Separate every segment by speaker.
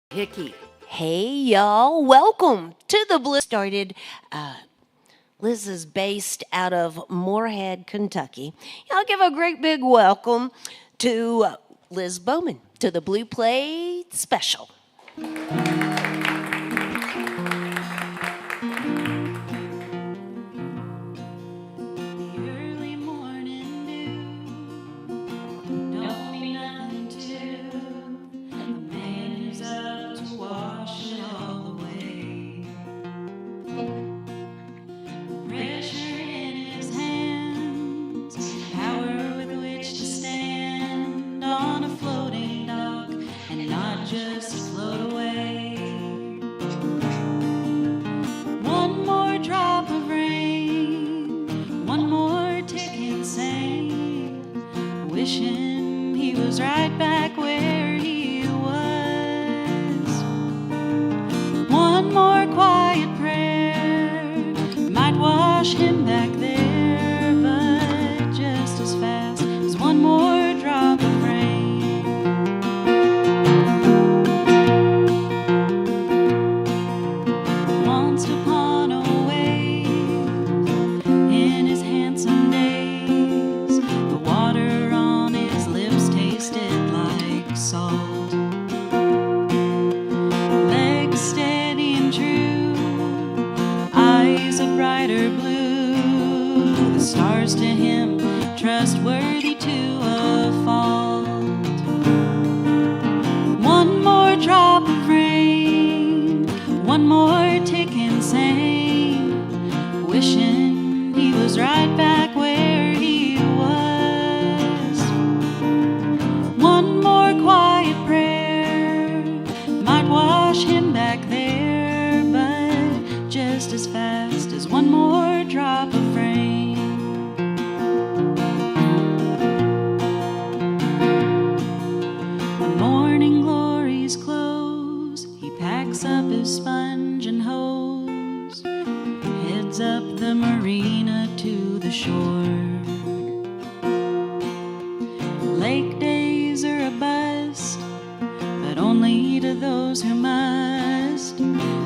Speaker 1: Hickey. Hey y'all, welcome to the Blue. Liz is based out of Moorhead, Kentucky. I'll give a great big welcome to Liz Bowman to the Blue Plate Special.
Speaker 2: Wishing he was right back where he was. One more quiet prayer might wash him back there, but just as fast as one more drop of rain. Once upon a wave in his handsome days, the water salt. Legs steady and true, eyes a brighter blue, the stars to him trustworthy to a fault. One more drop of rain, one more tick insane, wishing he was right back where he was. One more quiet prayer might wash him back there, but just as fast as one more drop of rain. When morning glories close, he packs up his sponge and hose, heads up the marina to the shore. Lake days are a bust, but only to those who must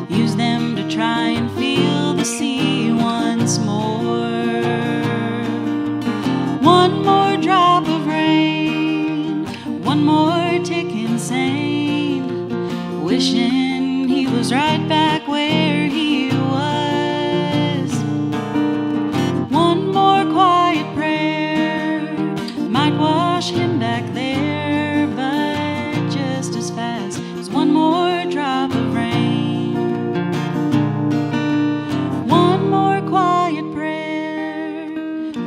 Speaker 2: use them to try and feel the sea once more. One more drop of rain, one more tick insane, wishing he was right back where he was. One more quiet prayer might wash him back there, but just as fast as one more drop of rain. One more quiet prayer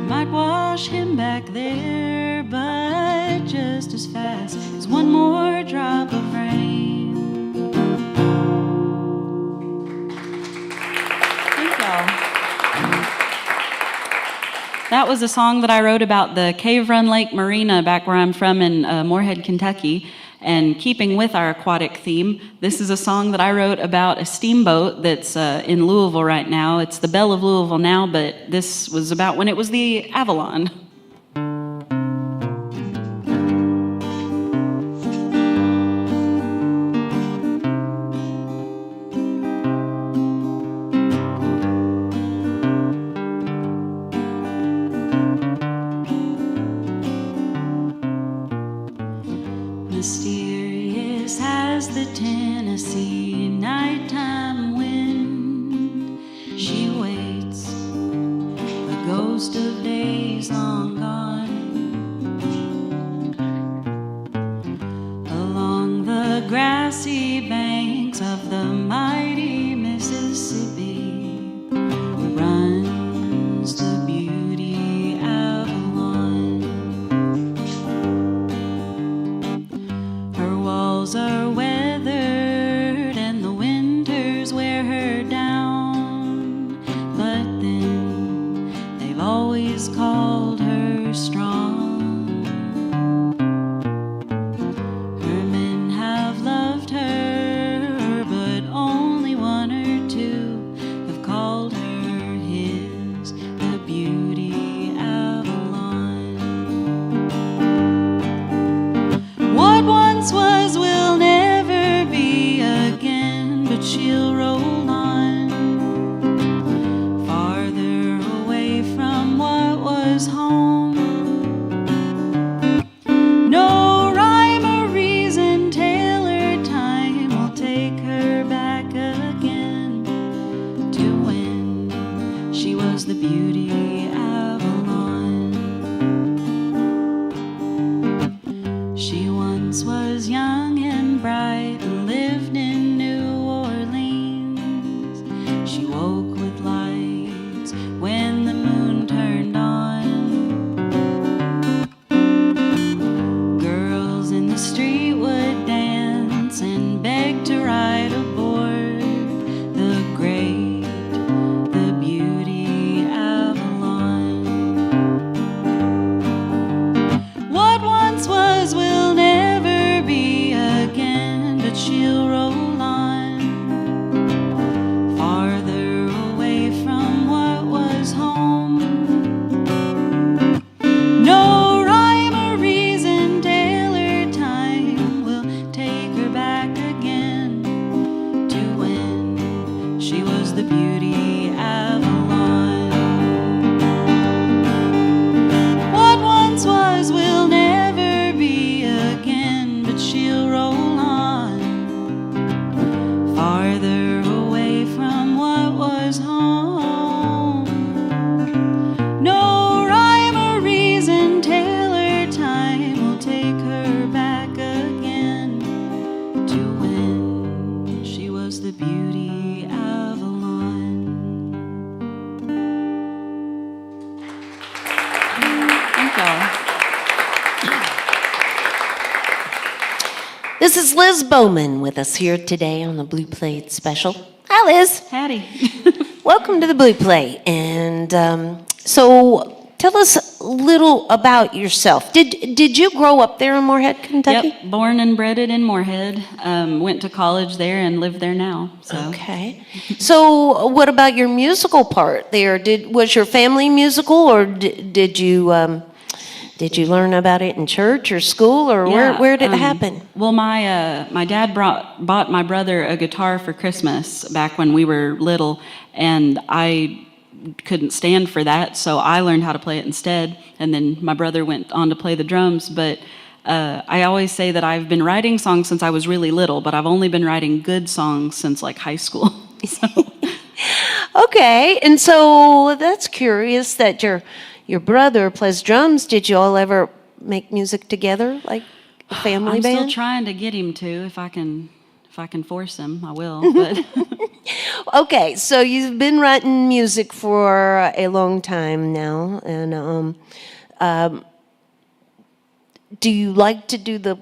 Speaker 2: might wash him back there, but just as fast as one more drop of rain. Thank y'all. That was a song that I wrote about the Cave Run Lake Marina back where I'm from in Moorhead, Kentucky. And keeping with our aquatic theme, this is a song that I wrote about a steamboat that's in Louisville right now. It's the Belle of Louisville now, but this was about when it was the Avalon. Mysterious as the Tennessee nighttime wind, she waits, a ghost of days long was the beauty Avalon. She once was young and bright and lived in New Orleans. She woke with lights when the moon turned on. Girls in the street would dance and beg to ride aboard the great, the beauty Avalon. What once was will never be again, but she'll roll on, farther away from what was home. No rhyme or reason, tale or time will take her back again to when she was the beauty Avalon. What once was will never be again, but she'll roll on, farther away from what was home. No rhyme or reason, tale or time will take her back again to when she was the beauty Avalon. Thank y'all.
Speaker 1: This is Liz Bowman with us here today on the Blue Plate Special. Hi, Liz.
Speaker 2: Hattie.
Speaker 1: Welcome to the Blue Plate. And so tell us a little about yourself. Did you grow up there in Moorhead, Kentucky?
Speaker 2: Yep, born and bred in Moorhead. Went to college there and live there now. So.
Speaker 1: Okay. So what about your musical part there? Was your family musical, or did you learn about it in church or school, or
Speaker 2: Yeah,
Speaker 1: where did it happen?
Speaker 2: Well, my dad bought my brother a guitar for Christmas back when we were little, and I couldn't stand for that, so I learned how to play it instead, and then my brother went on to play the drums. But I always say that I've been writing songs since I was really little, but I've only been writing good songs since like high school. So.
Speaker 1: Okay, and so that's curious that your brother plays drums. Did you all ever make music together, like a family
Speaker 2: I'm
Speaker 1: band?
Speaker 2: still trying to get him to. If I can force him, I will. But
Speaker 1: Okay, so you've been writing music for a long time now, and do you like to do the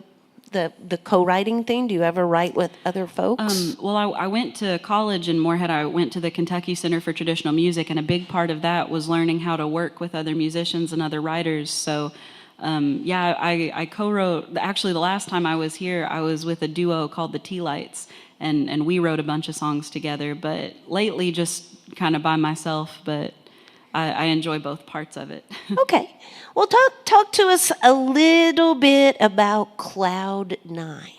Speaker 1: co-writing thing? Do you ever write with other folks?
Speaker 2: well, I went to college in Moorhead. I went to the Kentucky Center for Traditional Music, and a big part of that was learning how to work with other musicians and other writers. So, yeah, I co-wrote. Actually, the last time I was here, I was with a duo called the Tea Lights, and we wrote a bunch of songs together. But lately, just kind of by myself. But I enjoy both parts of it.
Speaker 1: Okay. Well, talk to us a little bit about Cloud 9.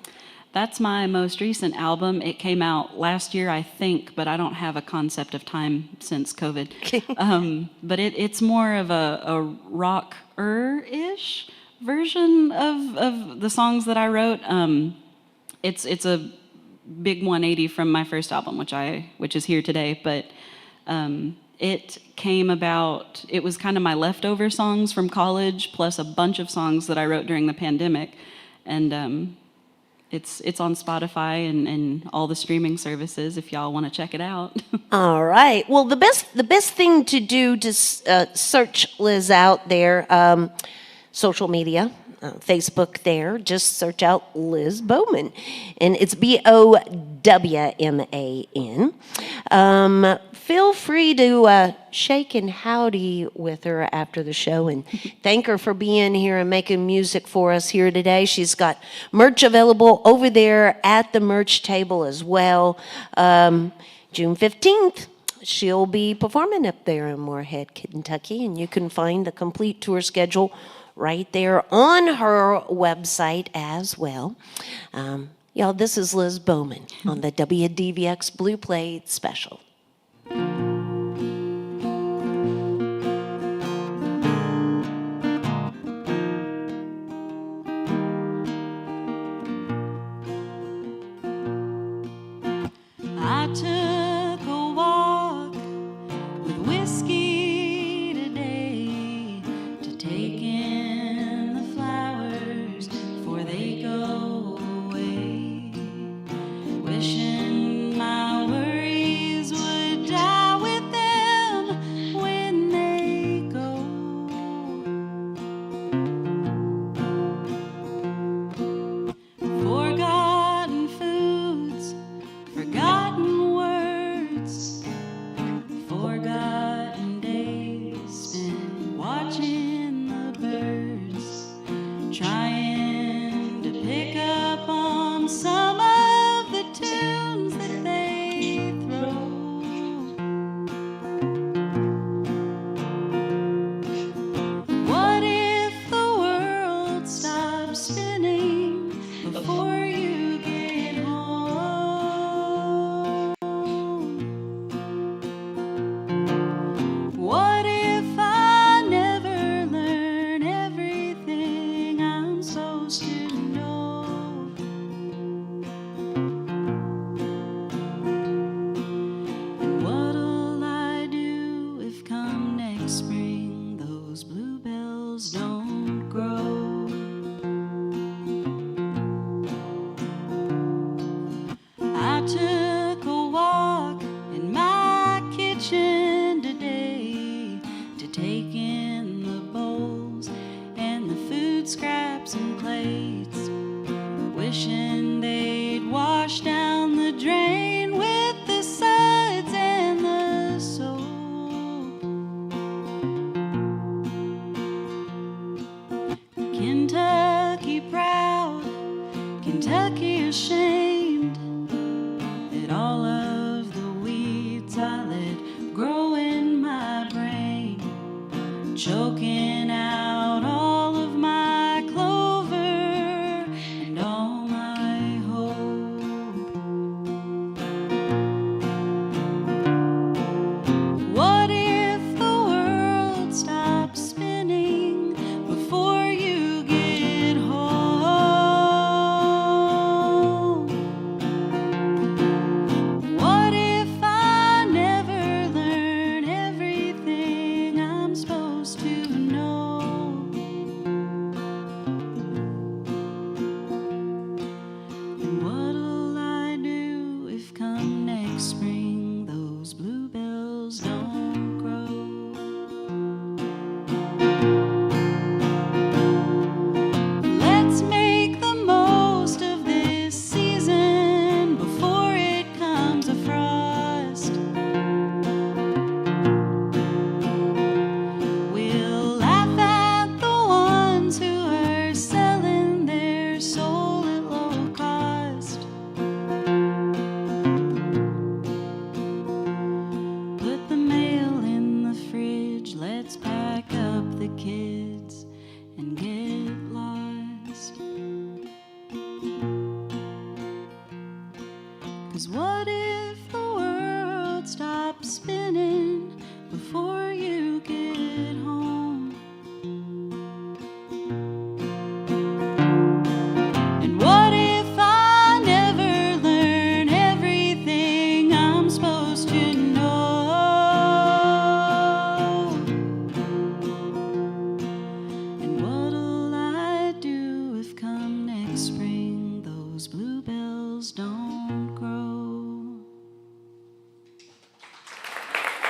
Speaker 2: That's my most recent album. It came out last year, I think, but I don't have a concept of time since COVID. But it's more of a rock-ish version of the songs that I wrote. It's a big 180 from my first album, which is here today. But it came about. It was kind of my leftover songs from college, plus a bunch of songs that I wrote during the pandemic, and it's on Spotify and all the streaming services if y'all want to check it out.
Speaker 1: All right. Well, the best thing to do to search Liz out there, social media, Facebook there, just search out Liz Bowman. And it's Bowman. Feel free to shake and howdy with her after the show and thank her for being here and making music for us here today. She's got merch available over there at the merch table as well. June 15th. She'll be performing up there in Moorhead, Kentucky, and you can find the complete tour schedule right there on her website as well. Y'all, this is Liz Bowman on the WDVX Blue Plate Special.
Speaker 2: I took a walk with whiskey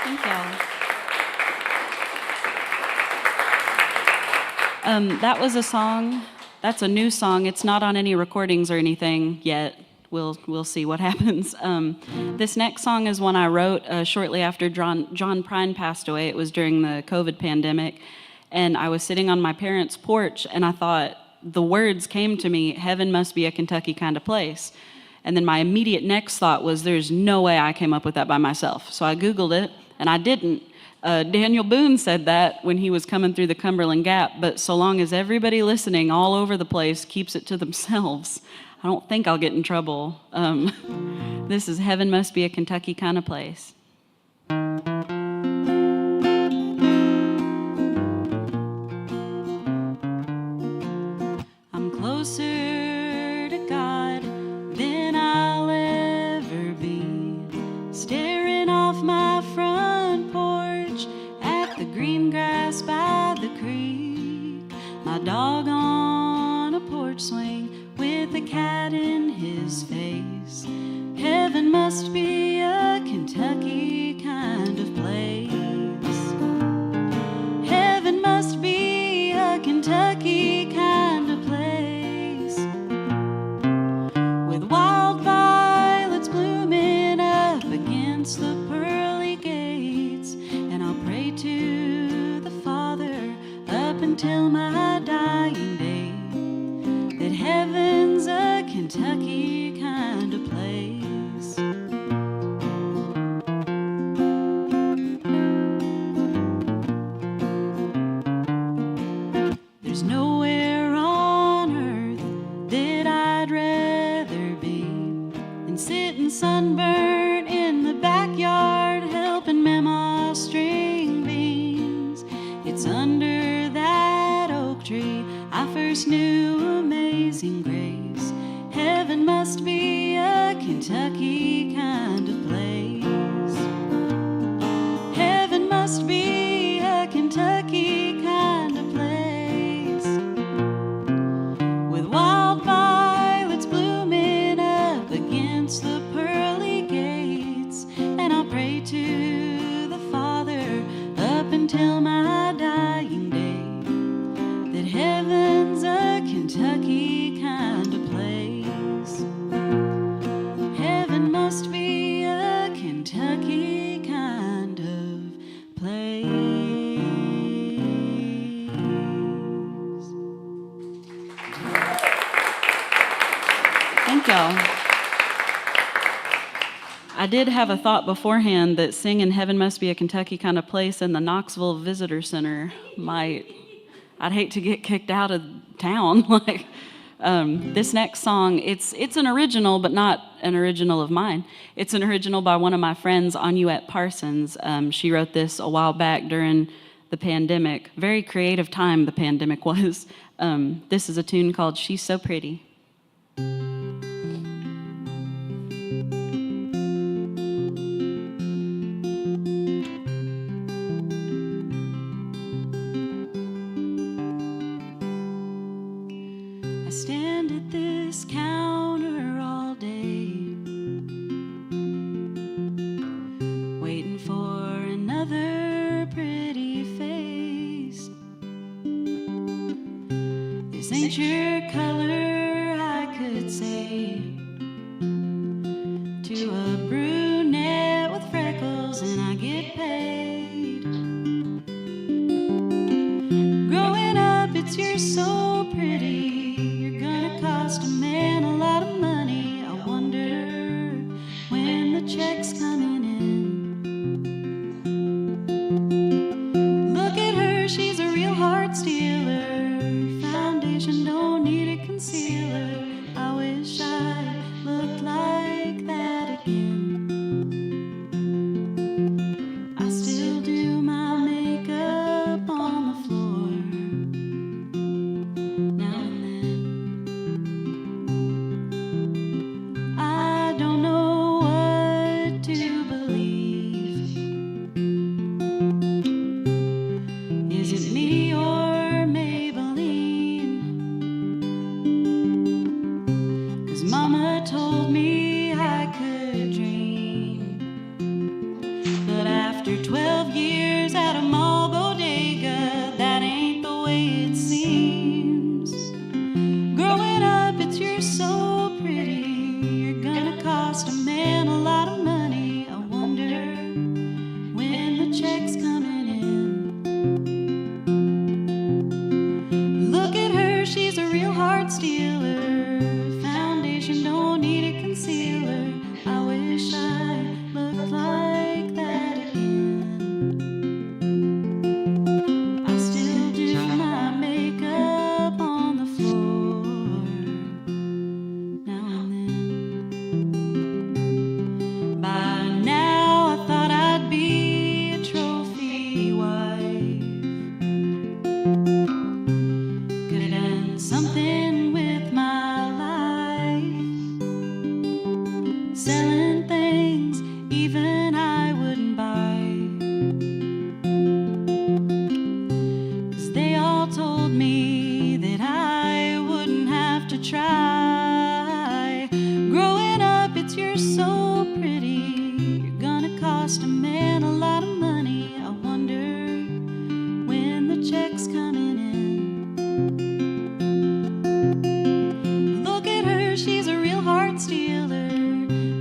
Speaker 2: Thank y'all. That was a song. That's a new song. It's not on any recordings or anything yet. We'll see what happens. This next song is one I wrote shortly after John Prine passed away. It was during the COVID pandemic, and I was sitting on my parents' porch, and I thought, the words came to me, heaven must be a Kentucky kind of place. And then my immediate next thought was, there's no way I came up with that by myself. So I Googled it, and I didn't. Daniel Boone said that when he was coming through the Cumberland Gap, but so long as everybody listening all over the place keeps it to themselves, I don't think I'll get in trouble. This is Heaven Must Be a Kentucky Kind of Place. I'm closer to God than I'll ever be, staring off my front porch at the green grass by the creek, my dog on a porch swing with a cat in his face. Heaven must be a Kentucky kind of place. Heaven must be a Kentucky kind of place, with wild violets blooming up against the pearly gates. And I'll pray to the Father up until my dying day that heaven's a Kentucky kind of place. There's nowhere on earth that I'd rather be than sitting sunburned in the backyard helping Mama string beans. It's under that oak tree I first knew Amazing Grace. Heaven must be a Kentucky kind of place. Heaven must be a Kentucky kind of place, with wild violets blooming up against the pearly gates. And I'll pray to the Father up until my dying day that heaven's a Kentucky kind of place. Heaven must be a Kentucky kind of place. Thank y'all. I did have a thought beforehand that singing Heaven Must Be a Kentucky Kind of Place in the Knoxville Visitor Center I'd hate to get kicked out of town. This next song, it's an original, but not an original of mine. It's an original by one of my friends, Anuette Parsons. She wrote this a while back during the pandemic. Very creative time the pandemic was. This is a tune called She's So Pretty. Stand at this counter all day, waiting for another pretty face. This ain't your color, I could say, to a brunette with freckles, and I get paid. Growing up, it's you're so pretty, cost a man a lot of money. I wonder when the check's coming in. Look at her, she's a real heart stealer. Foundation don't need a concealer. I wish I looked like that again. I still do my makeup on the floor now and then. After 12 years at a mall bodega, that ain't the way it seems. Growing up, it's you're so pretty, you're gonna cost a man a lot of money. I wonder when the check's coming in. Look at her, she's a real heart stealer. Foundation don't need a concealer. I wish I looked like that again. I still do my makeup on the floor now and then. By now I thought I'd be a trophy wife. Could have done something with my life, selling things even I wouldn't buy. 'Cause they all told me that I wouldn't have to try. Growing up, it's you're so pretty, you're gonna cost a man a lot of money. I wonder when the check's coming in. Look at her, she's a real heart stealer.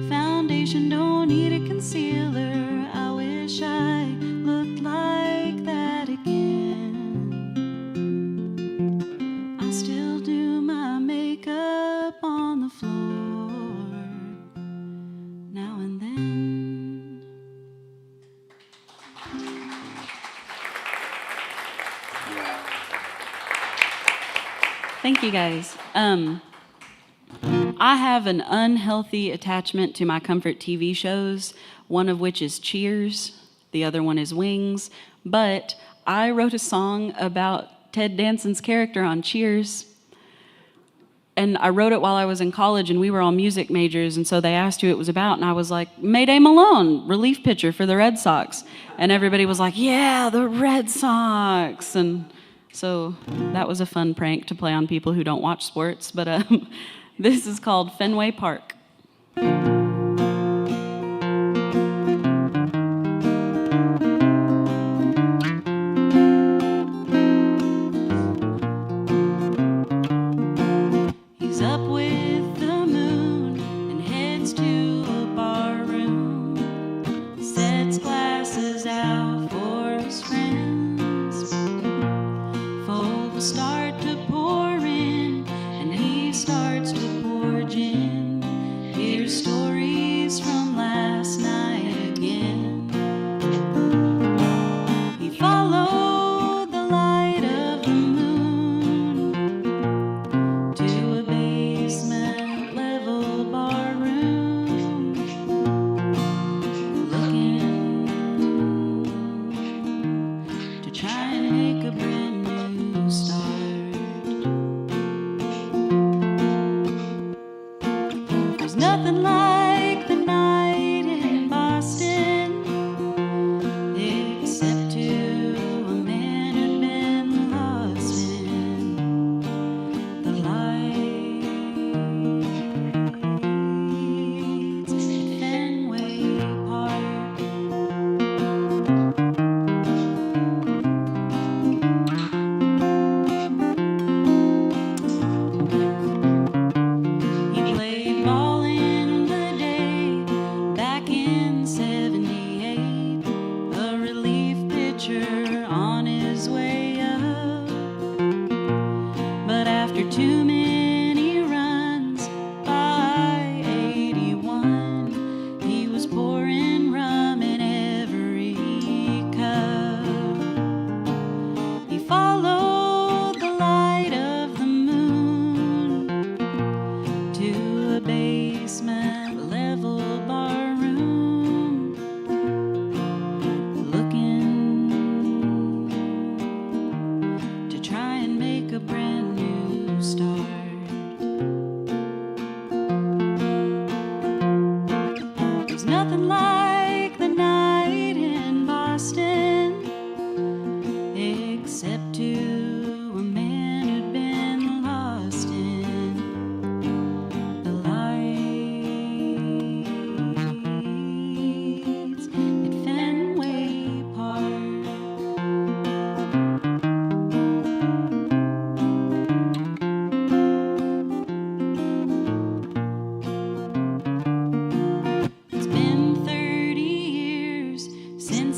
Speaker 2: Foundation don't need a concealer. I wish I looked like that again. I still do my makeup on the floor now and then. Thank you, guys. I have an unhealthy attachment to my comfort TV shows, one of which is Cheers, the other one is Wings, but I wrote a song about Ted Danson's character on Cheers, and I wrote it while I was in college, and we were all music majors, and so they asked who it was about, and I was like, Mayday Malone, relief pitcher for the Red Sox, and everybody was like, yeah, the Red Sox, and so that was a fun prank to play on people who don't watch sports, but this is called Fenway Park. He's up with the moon and heads to a bar room, sets glasses out for his friends. Folks start to pour in, and he starts to pour gin. Here's stories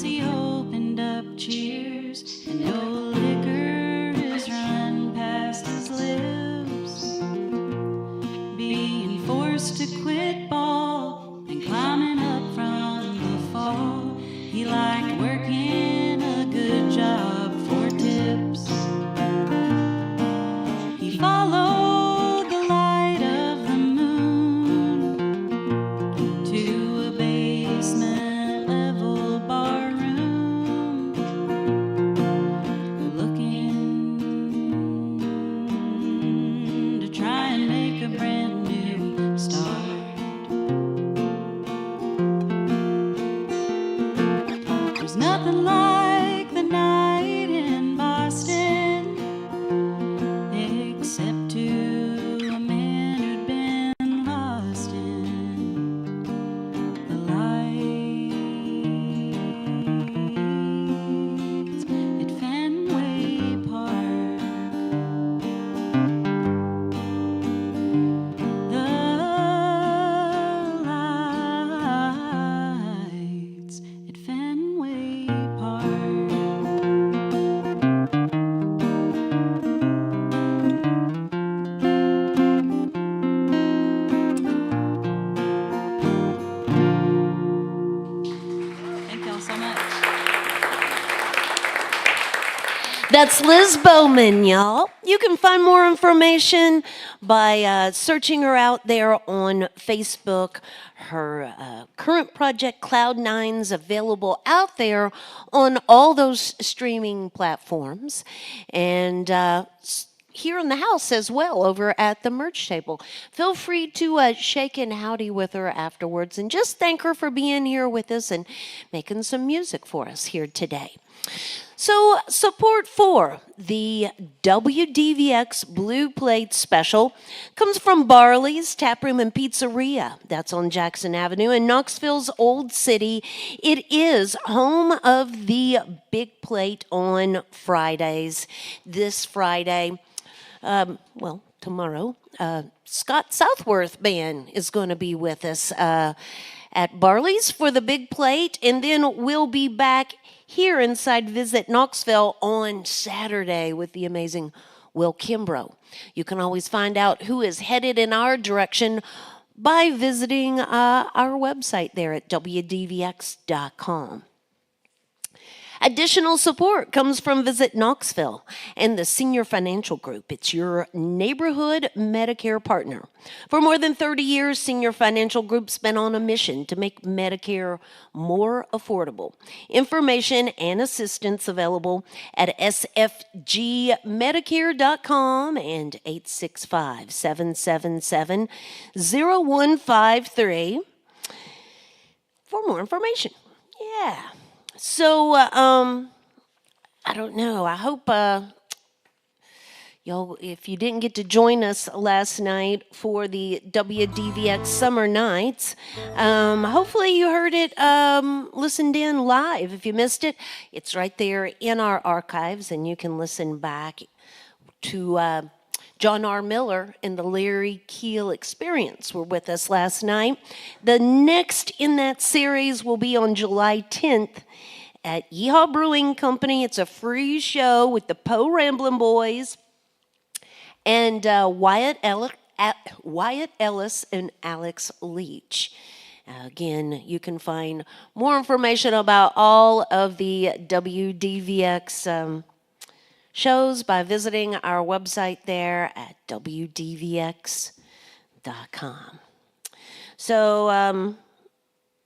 Speaker 2: he opened up cheers, and no liquor has run past his lips. Being forced to quit ball and climbing up from the fall, he liked working a good job for tips. He followed the light of the moon to a basement level bar room, looking to try and make a brand new start. There's nothing like the night in Boston, except to a man who'd been lost in the lights at Fenway Park. The lights at Fenway Park. Thank y'all so much.
Speaker 1: That's Liz Bowman, y'all. You can find more information by searching her out there on Facebook. Her current project, Cloud9's available out there on all those streaming platforms. And here in the house as well, over at the merch table. Feel free to shake and howdy with her afterwards and just thank her for being here with us and making some music for us here today. So, support for the WDVX Blue Plate Special comes from Barley's Taproom and Pizzeria. That's on Jackson Avenue in Knoxville's Old City. It is home of the Big Plate on Fridays. This Friday, tomorrow, Scott Southworth Band is going to be with us at Barley's for the Big Plate, and then we'll be back here inside Visit Knoxville on Saturday with the amazing Will Kimbrough. You can always find out who is headed in our direction by visiting our website there at WDVX.com. Additional support comes from Visit Knoxville and the Senior Financial Group. It's your neighborhood Medicare partner. For more than 30 years, Senior Financial Group's been on a mission to make Medicare more affordable. Information and assistance available at sfgmedicare.com and 865-777-0153 for more information. Yeah. So, I don't know. I hope y'all, if you didn't get to join us last night for the WDVX Summer Nights, hopefully you heard it, listened in live. If you missed it, it's right there in our archives, and you can listen back to John R. Miller and the Larry Keel Experience were with us last night. The next in that series will be on July 10th at Yeehaw Brewing Company. It's a free show with the Poe Ramblin' Boys and Wyatt Ellis and Alex Leach. Again, you can find more information about all of the WDVX shows by visiting our website there at WDVX.com. So,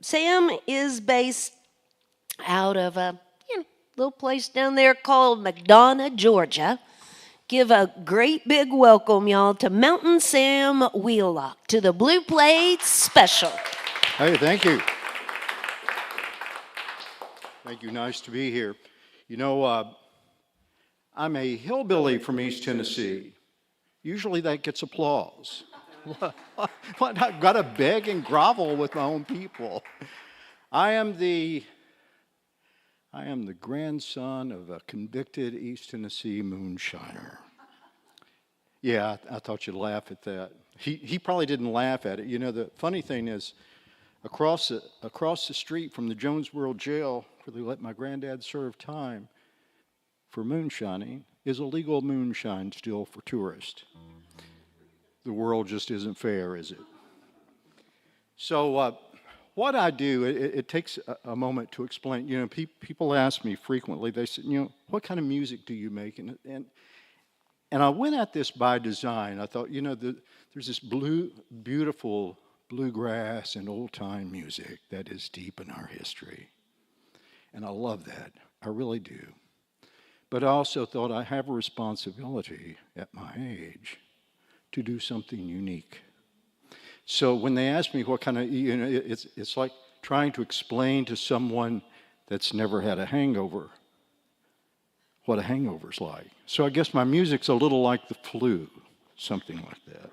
Speaker 1: Sam is based out of a little place down there called McDonough, Georgia. Give a great big welcome, y'all, to Mountain Sam Wheelock to the Blue Plate Special.
Speaker 3: Hey, thank you. Thank you. Nice to be here. You know, I'm a hillbilly from East Tennessee. Usually that gets applause. What? I've got to beg and grovel with my own people. I am the grandson of a convicted East Tennessee moonshiner. Yeah, I thought you'd laugh at that. He probably didn't laugh at it. You know, the funny thing is, across the street from the Jonesboro Jail, after they let my granddad serve time for moonshining, is illegal moonshine still for tourists? The world just isn't fair, is it? So what I do, it takes a moment to explain. You know, people ask me frequently, they said, you know, what kind of music do you make? And I went at this by design. I thought, you know, there's this beautiful bluegrass and old-time music that is deep in our history. And I love that. I really do. But I also thought I have a responsibility at my age to do something unique. So when they ask me what kind of, you know, it's like trying to explain to someone that's never had a hangover what a hangover's like. So I guess my music's a little like the flu, something like that.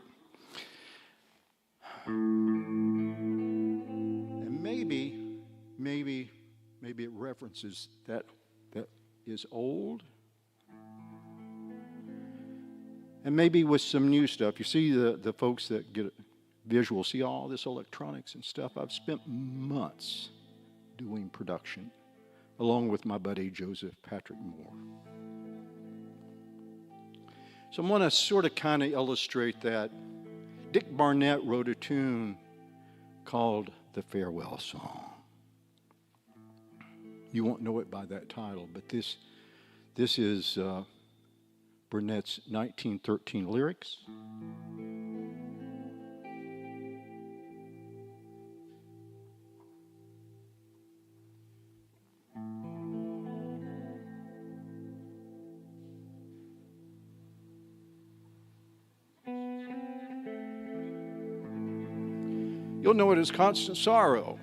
Speaker 3: And maybe it references that is old. And maybe with some new stuff. You see the folks that get visual, see all this electronics and stuff. I've spent months doing production, along with my buddy Joseph Patrick Moore. So I'm going to sort of kind of illustrate that. Dick Barnett wrote a tune called The Farewell Song. You won't know it by that title, but this is Barnett's 1913 lyrics. You'll know it as Constant Sorrow.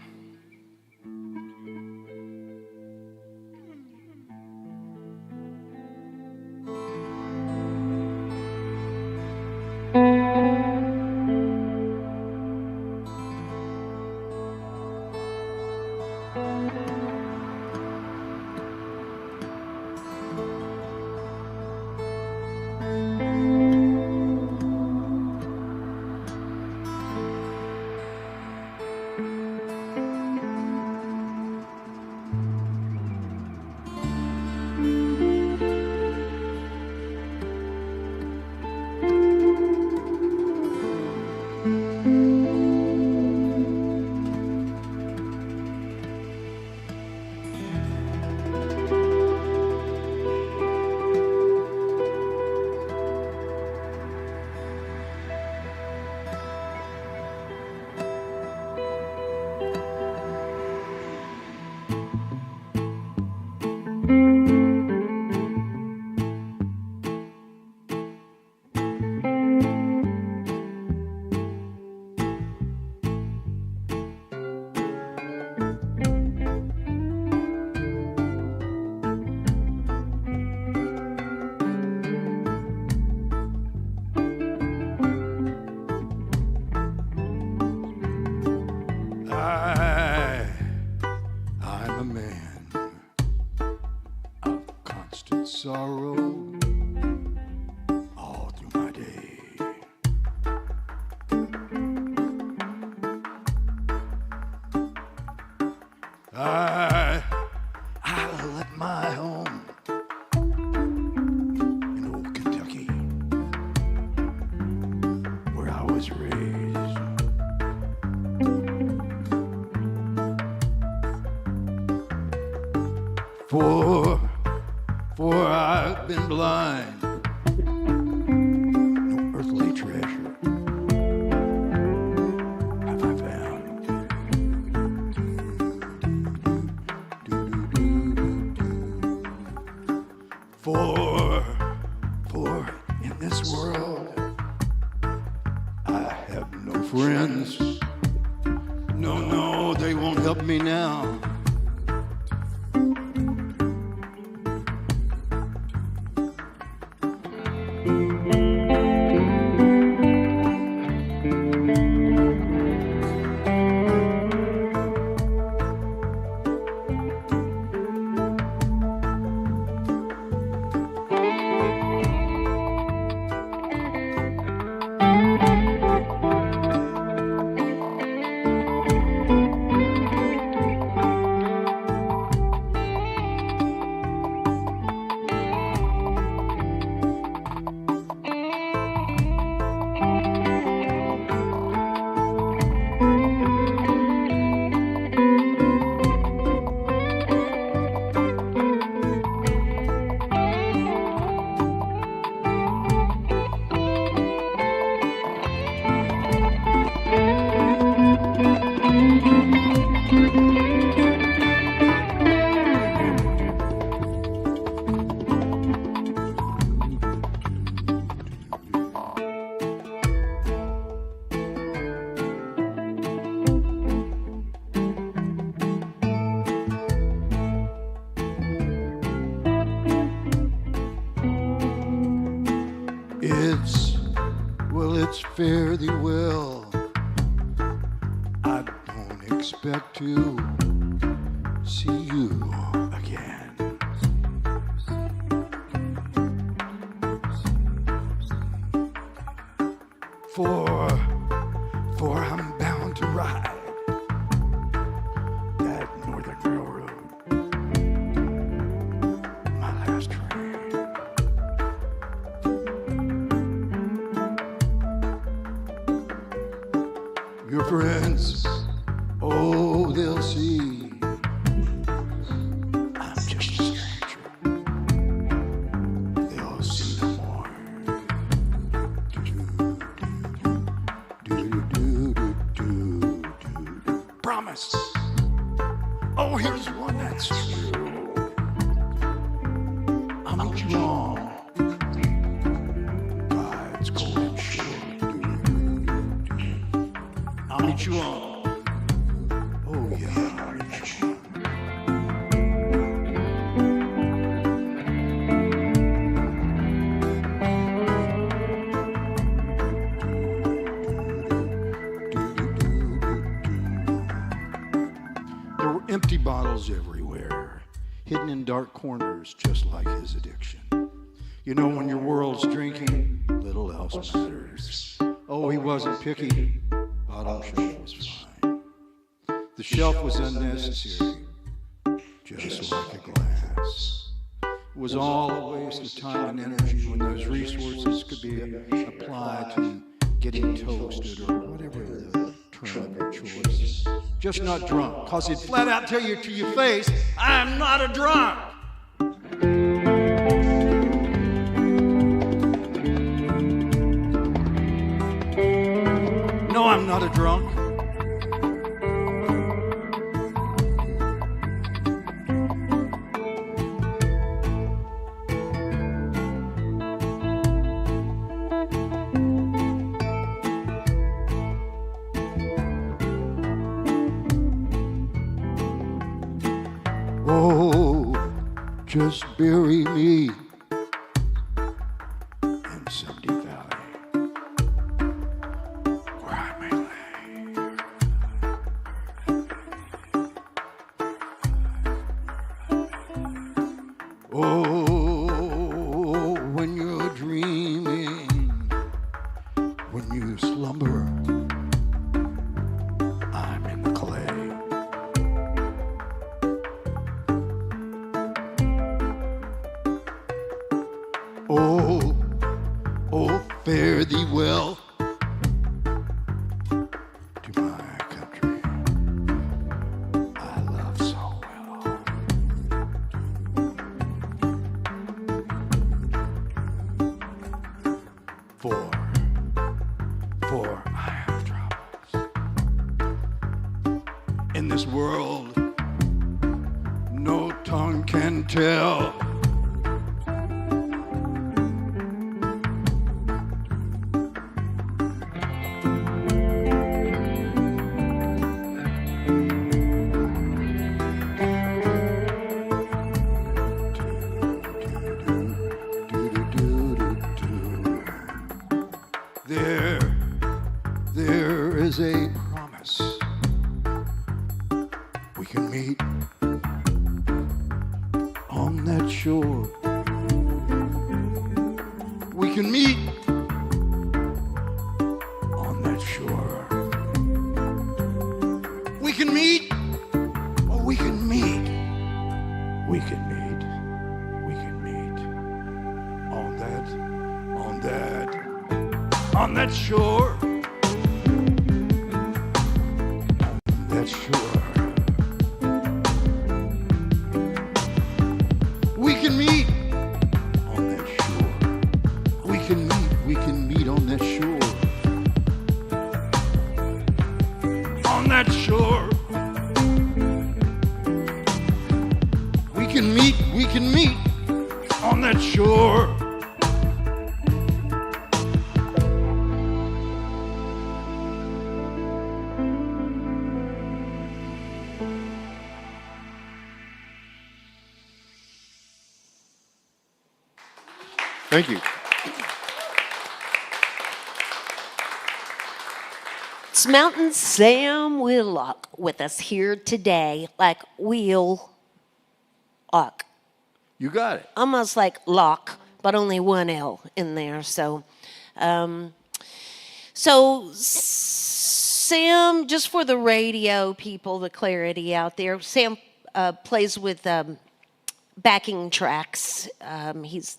Speaker 3: I'm a man of constant sorrow all through my day. I left my home in old Kentucky, where I was raised. For I've been blind, no earthly treasure have I found. For in this world I have no friends. No, they won't help me now. it's fare thee well. I don't expect to see you again. For I'm bound to ride that Northern Railroad, my last train. Your friends, oh, they'll see I'm just a stranger. They'll see no more. Promise. Oh, here's one that's true. I'll meet you on God's golden shore. I'll meet you on. Oh, yeah, I'll meet you on. There were empty bottles everywhere, hidden in dark corners, just like his addiction. You know, when your world's drinking, little else matters. Oh, he wasn't picky. Bottom shelf was fine. The shelf was unnecessary, just like a glass. It was all a waste of time and energy when those resources could be applied to getting toasted or whatever the term of your choice. Just not drunk, cause he'd flat out tell you to your face, I'm not a drunk. No, I'm not a drunk. Oh, just bury me in some deep valley where I may lay. Oh, when you're dreaming, when you slumber, I'm in the clay. Oh, oh, fare thee well to my country I love so well. For I have troubles in this world no tongue can tell. There is a promise. We can meet on that shore. We can meet on that shore. We can meet. Oh, we can meet. We can meet. We can meet on that shore. That shore. We can meet on that shore. We can meet on that shore. On that shore. We can meet on that shore. Thank you.
Speaker 1: Blues Mountain Sam Wheelock with us here today, like wheel lock.
Speaker 3: You got it.
Speaker 1: Almost like lock, but only one L in there. So Sam, just for the radio people, the clarity out there, Sam plays with backing tracks. He's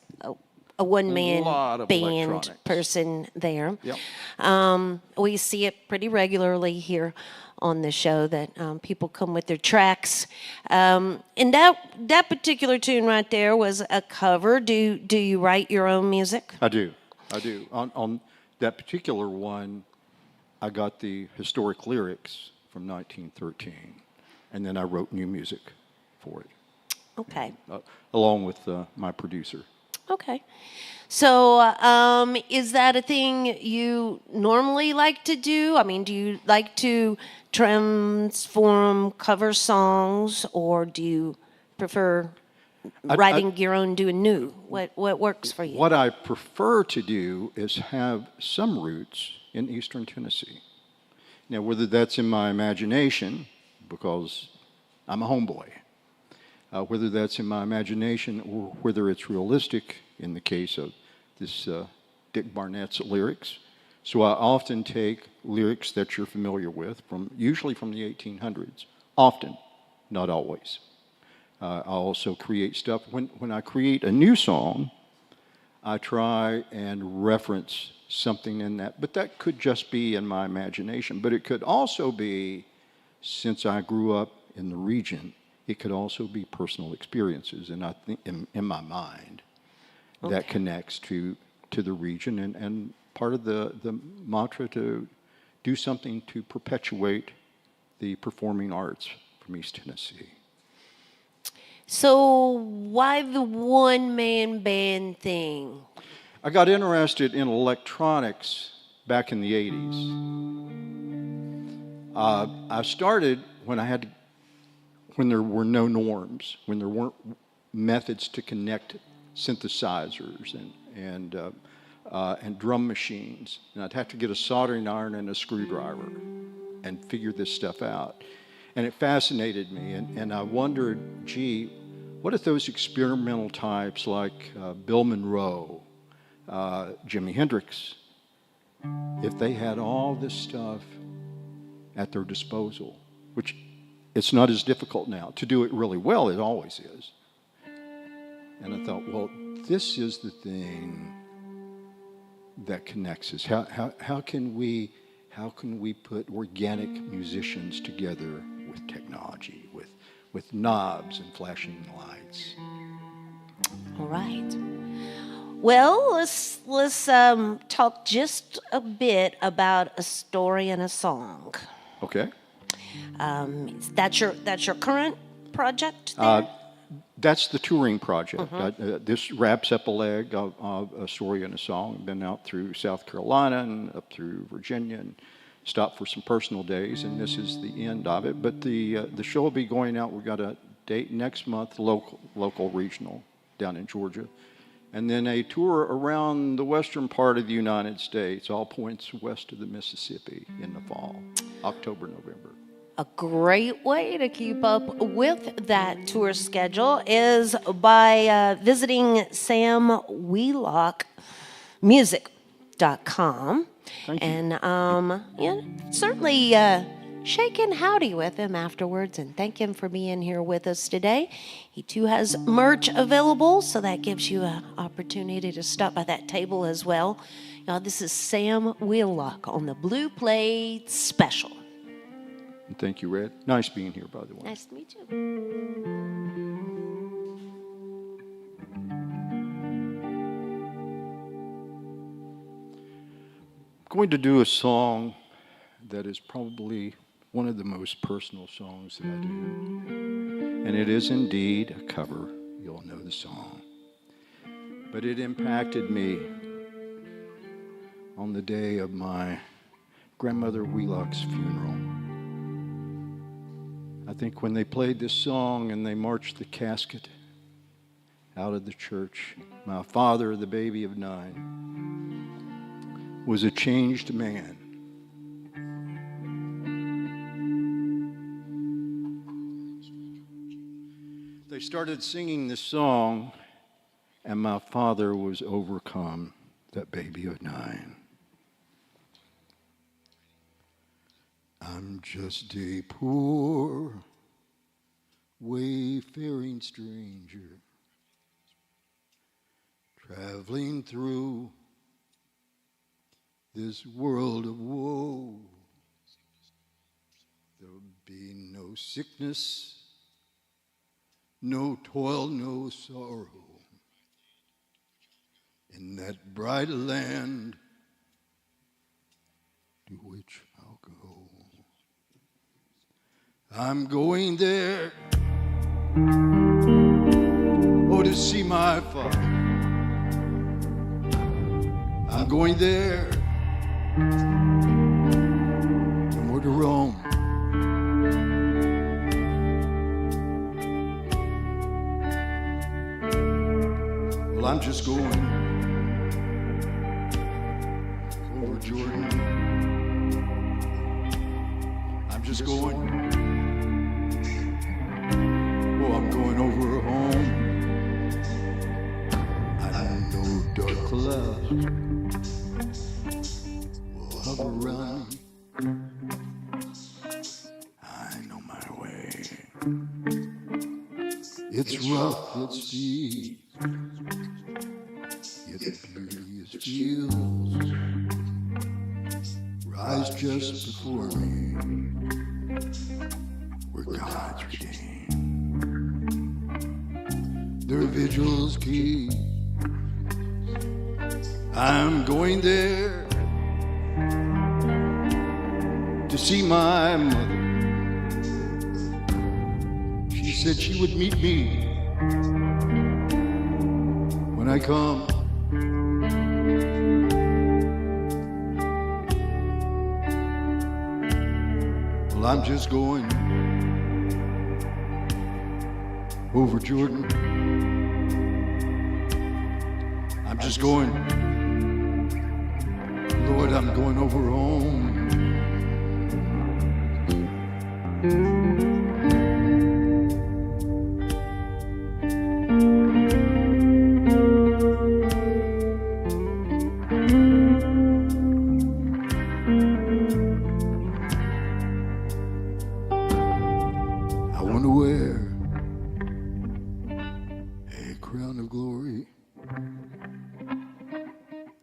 Speaker 1: a one-man
Speaker 3: lot of
Speaker 1: band
Speaker 3: electronics.
Speaker 1: person there.
Speaker 3: Yep.
Speaker 1: We see it pretty regularly here on the show that people come with their tracks. And that particular tune right there was a cover. Do you write your own music?
Speaker 3: I do. On that particular one, I got the historic lyrics from 1913, and then I wrote new music for it,
Speaker 1: Okay.
Speaker 3: along with my producer.
Speaker 1: Okay. So, is that a thing you normally like to do? I mean, do you like to transform cover songs, or do you prefer writing your own, doing new? What works for you?
Speaker 3: What I prefer to do is have some roots in Eastern Tennessee. Now, whether that's in my imagination, because I'm a homeboy, whether that's in my imagination or whether it's realistic in the case of this Dick Barnett's lyrics. So I often take lyrics that you're familiar with, usually from the 1800s, often, not always. I also create stuff. When I create a new song, I try and reference something in that, but that could just be in my imagination. But it could also be, since I grew up in the region, it could also be personal experiences, and I think in my mind that connects to the region, and part of the mantra to do something to perpetuate the performing arts from East Tennessee.
Speaker 1: So, why the one-man band thing?
Speaker 3: I got interested in electronics back in the 80s. I started when there were no norms, when there weren't methods to connect synthesizers and drum machines. And I'd have to get a soldering iron and a screwdriver and figure this stuff out. And it fascinated me, and I wondered, gee, what if those experimental types like Bill Monroe, Jimi Hendrix, if they had all this stuff at their disposal, which it's not as difficult now. To do it really well, it always is. And I thought, well, this is the thing that connects us. How can we put organic musicians together with technology, with knobs and flashing lights?
Speaker 1: All right. Well, let's talk just a bit about a story and a song.
Speaker 3: Okay.
Speaker 1: That's your current project there?
Speaker 3: That's the touring project. This wraps up a leg of a story and a song. Been out through South Carolina and up through Virginia and stopped for some personal days, and this is the end of it. But the show will be going out. We've got a date next month, local regional down in Georgia. And then a tour around the western part of the United States, all points west of the Mississippi in the fall, October, November.
Speaker 1: A great way to keep up with that tour schedule is by visiting samwheelockmusic.com.
Speaker 3: Thank you.
Speaker 1: And certainly shake and howdy with him afterwards and thank him for being here with us today. He too has merch available, so that gives you an opportunity to stop by that table as well. Y'all, this is Sam Wheelock on the Blue Plate Special.
Speaker 3: And thank you, Red. Nice being here, by the way.
Speaker 1: Nice to meet you.
Speaker 3: I'm going to do a song that is probably one of the most personal songs that I do. And it is indeed a cover. You'll know the song. But it impacted me on the day of my grandmother Wheelock's funeral. I think when they played this song and they marched the casket out of the church, my father, the baby of 9, was a changed man. started singing this song, and my father was overcome, that baby of 9. I'm just a poor, wayfaring stranger, traveling through this world of woe. There'll be no sickness, no toil, no sorrow in that bright land to which I'll go. I'm going there, oh, to see my father. I'm going there, no more to roam. Well, I'm just going over Jordan. I'm just going. Oh, I'm going over home. I know dark clouds will hover around me. I know my way. It's rough, it's steep, yet the beauteous fields rise just before me, where God's redeemed. Their vigils keep. I'm going there to see my mother. She said she would meet me when I come. Well, I'm just going over Jordan. I'm just going, Lord, I'm going over home. I want to wear a crown of glory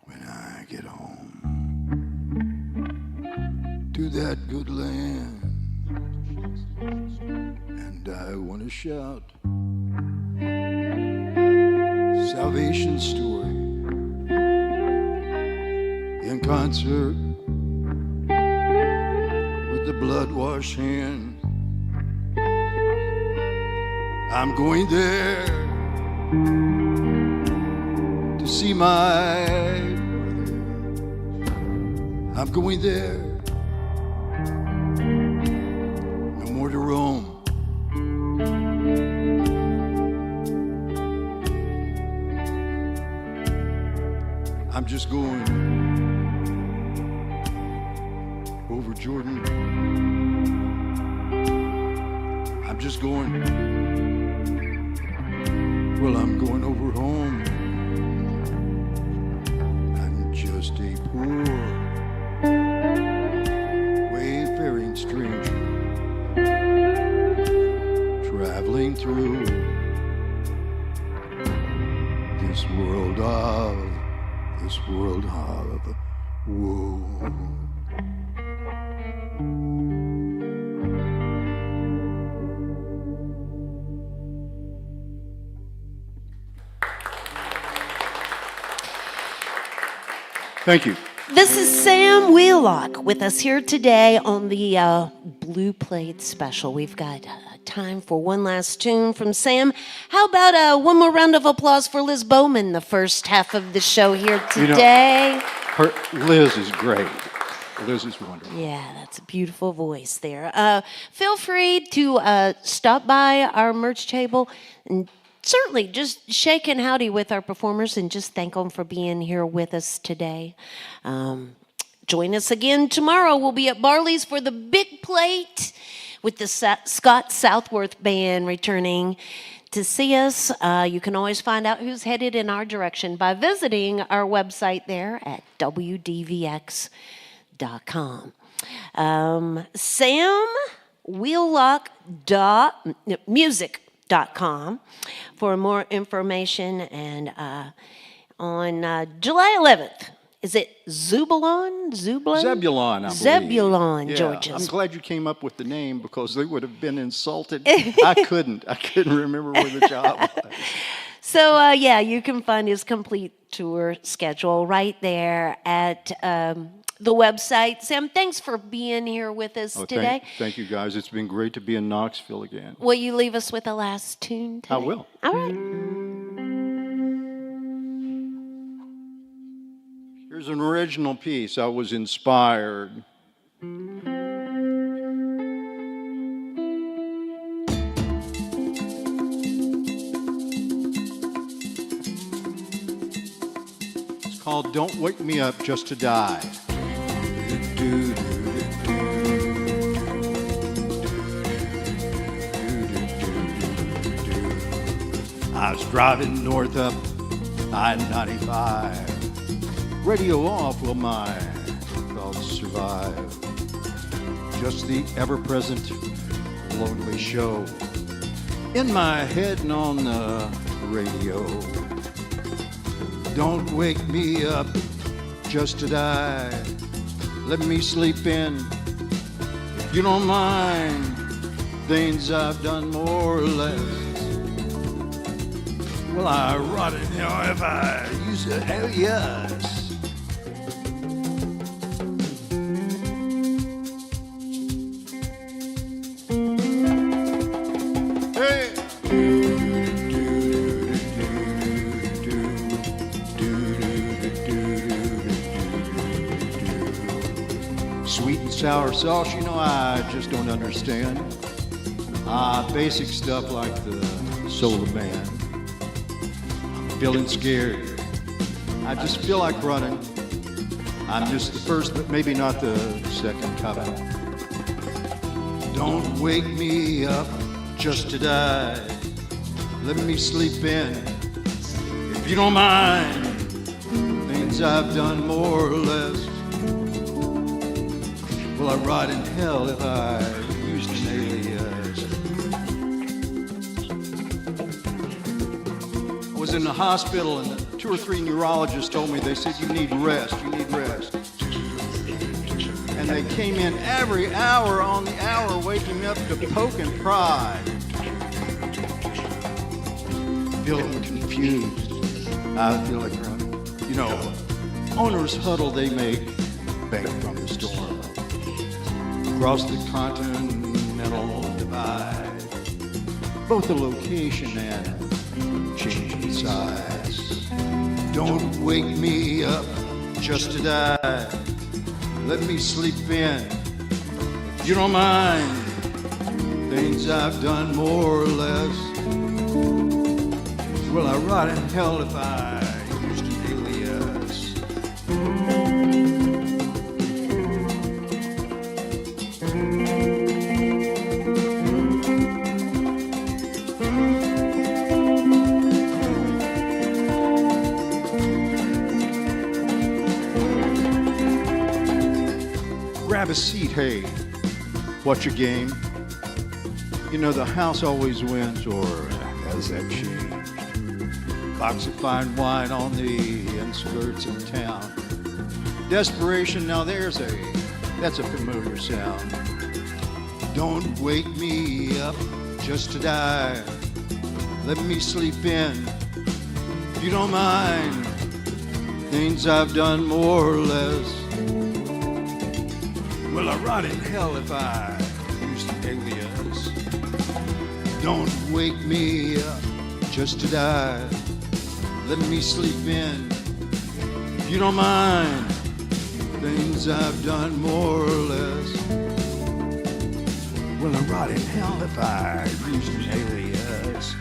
Speaker 3: when I get home to that good land. And I want to shout salvation story in concert with the blood-washed hand. I'm going there to see my brother. I'm going there, no more to roam. I'm just going over Jordan. I'm just going. Well, I'm going over home. I'm just a poor, wayfaring stranger, traveling through this world of woe. Thank you.
Speaker 1: This is Sam Wheelock with us here today on the Blue Plate Special. We've got time for one last tune from Sam. How about one more round of applause for Liz Bowman, the first half of the show here today?
Speaker 3: Liz is great. Liz is wonderful.
Speaker 1: Yeah, that's a beautiful voice there. Feel free to stop by our merch table and certainly just shake and howdy with our performers and just thank them for being here with us today. Join us again tomorrow. We'll be at Barley's for the big plate with the Scott Southworth Band returning to see us. You can always find out who's headed in our direction by visiting our website there at WDVX.com. Sam, Wheelock.music.com for more information. And on July 11th, is it Zebulon,
Speaker 3: Zebulon, I believe.
Speaker 1: Zebulon,
Speaker 3: Yeah,
Speaker 1: Georgia.
Speaker 3: I'm glad you came up with the name because they would have been insulted. I couldn't remember where the job was.
Speaker 1: So, yeah, you can find his complete tour schedule right there at the website. Sam, thanks for being here with us today.
Speaker 3: Thank you, guys. It's been great to be in Knoxville again.
Speaker 1: Will you leave us with a last tune today?
Speaker 3: I will.
Speaker 1: All right.
Speaker 3: Here's an original piece. I was inspired. It's called Don't Wake Me Up Just to Die. I was driving north up I-95. Radio off, will my thoughts survive? Just the ever-present lonely show in my head and on the radio. Don't wake me up just to die. Let me sleep in, if you don't mind. Things I've done more or less. Well, I rot it now if I use a hell yes. Sweet and sour sauce, you know, I just don't understand. Basic stuff like the soul of man. I'm feeling scared. I just feel like running. I'm just the first, but maybe not the second coming. Don't wake me up just to die. Let me sleep in, if you don't mind. Things I've done more or less. Will I rot in hell if I used an alias? I was in the hospital and 2 or 3 neurologists told me, they said, you need rest. And they came in every hour on the hour, waking up to poke and pry. Feeling confused. I feel like running. You know, owners huddle, they make bank from the storm. Across the continental divide, both the location and change in size. Don't wake me up just to die. Let me sleep in, if you don't mind. Things I've done more or less. Will I rot in hell if I used an alias? Grab a seat, hey, what's your game? You know the house always wins, or has that changed? Box of fine wine on the outskirts of town. Desperation, now that's a familiar sound. Don't wake me up just to die. Let me sleep in, if you don't mind. Things I've done more or less. Will I rot in hell if I used an alias? Don't wake me up just to die. Let me sleep in, if you don't mind. Things I've done more or less. Will I rot in hell if I used an alias?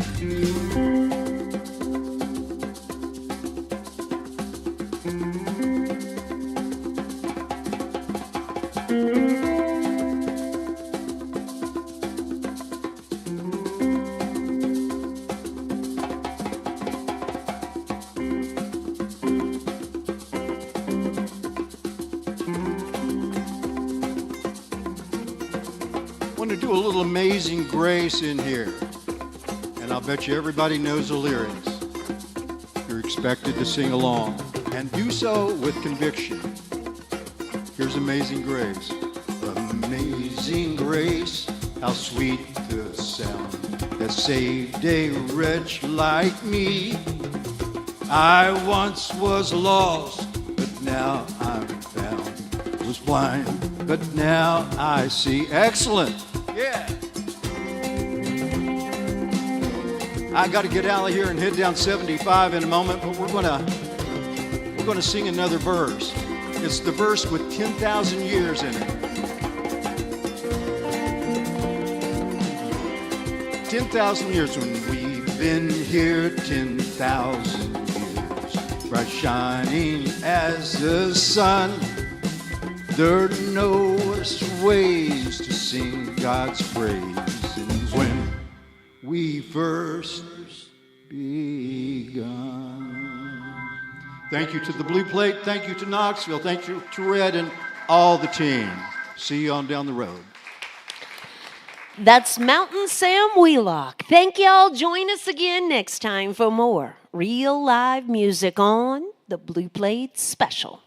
Speaker 3: going to do a little Amazing Grace in here. And I'll bet you everybody knows the lyrics. You're expected to sing along and do so with conviction. Here's Amazing Grace. Amazing grace, how sweet the sound that saved a wretch like me. I once was lost, but now I'm found. Was blind, but now I see. Excellent. Yeah. I got to get out of here and head down 75 in a moment, but we're gonna sing another verse. It's the verse with 10,000 years in it. 10,000 years when we've been here, 10,000 years, bright shining as the sun. There are no worse ways to sing God's praise than when we first begun. Thank you to the Blue Plate. Thank you to Knoxville. Thank you to Red and all the team. See you on down the road.
Speaker 1: That's Mountain Sam Wheelock. Thank y'all. Join us again next time for more real live music on the Blue Plate Special.